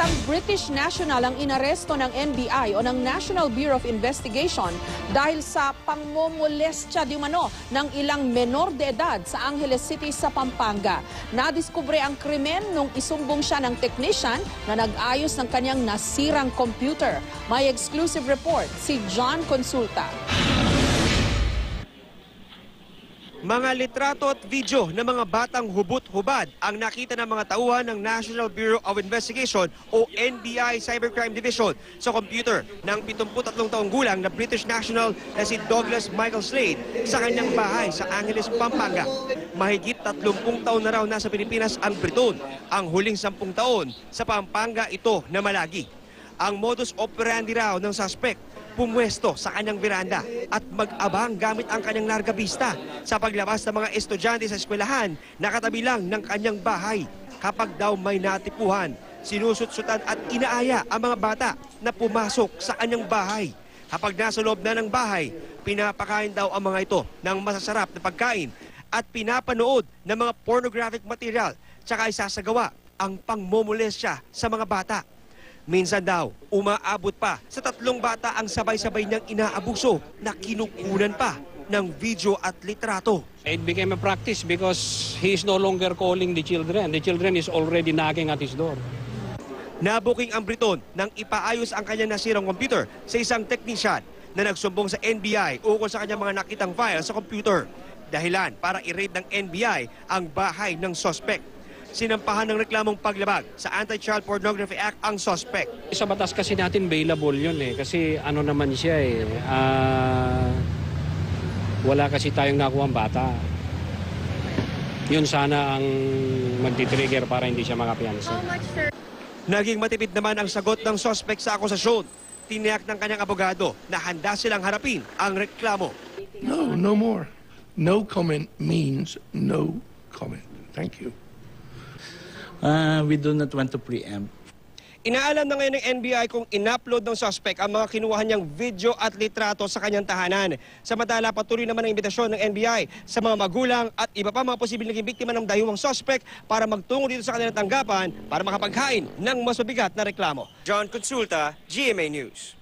Isang British national ang inaresto ng NBI o ng National Bureau of Investigation dahil sa pangmomolestya di umano ng ilang menor de edad sa Angeles City sa Pampanga. Nadiskubre ang krimen nung isumbong siya ng technician na nag-ayos ng kanyang nasirang computer. May exclusive report si John Consulta. Mga litrato at video ng mga batang hubot-hubad ang nakita ng mga tauhan ng National Bureau of Investigation o NBI Cybercrime Division sa computer ng 73 taong gulang na British national na si Douglas Michael Slade sa kanyang bahay sa Angeles, Pampanga. Mahigit 30 taon na raw nasa Pilipinas ang Briton. Ang huling 10 taon sa Pampanga ito na malagi. Ang modus operandi raw ng suspect, pumwesto sa kanyang veranda at mag-abang gamit ang kanyang larga vista sa paglabas ng mga estudyante sa eskwelahan na katabi lang ng kanyang bahay. Kapag daw may natipuhan, sinusutsutan at inaaya ang mga bata na pumasok sa kanyang bahay. Kapag nasa loob na ng bahay, pinapakain daw ang mga ito ng masasarap na pagkain at pinapanood ng mga pornographic material tsaka isasagawa ang pangmomolestya sa mga bata. Minsan daw, umaabot pa sa 3 bata ang sabay-sabay niyang inaabuso na kinukunan pa ng video at litrato. It became a practice because he is no longer calling the children. The children is already knocking at his door. Nabuking ang Briton nang ipaayos ang kanyang nasirang computer sa isang technician na nagsumbong sa NBI ukol sa kanyang mga nakitang file sa computer. Dahilan para i-raid ng NBI ang bahay ng suspect. Sinampahan ng reklamong paglabag sa Anti-Child Pornography Act ang suspect. Sa batas kasi natin available yun kasi ano naman siya wala kasi tayong nakuhang bata. Yun sana ang magti-trigger para hindi siya makapiyansa. Naging matipid naman ang sagot ng suspect sa akusasyon. Tiniyak ng kanyang abogado na handa silang harapin ang reklamo. No, no more. No comment means no comment. Thank you. We do not want to preempt. Inaalam na ngayon ng NBI kung in-upload ng suspect ang mga kinuha niyang video at litrato sa kanyang tahanan. Samantala, patuloy naman ang imbitasyon ng NBI sa mga magulang at iba pa mga posibleng naging biktima ng dayuhang suspect para magtungo dito sa kanilang tanggapan para makapaghain ng mas mabigat na reklamo. John Consulta, GMA News.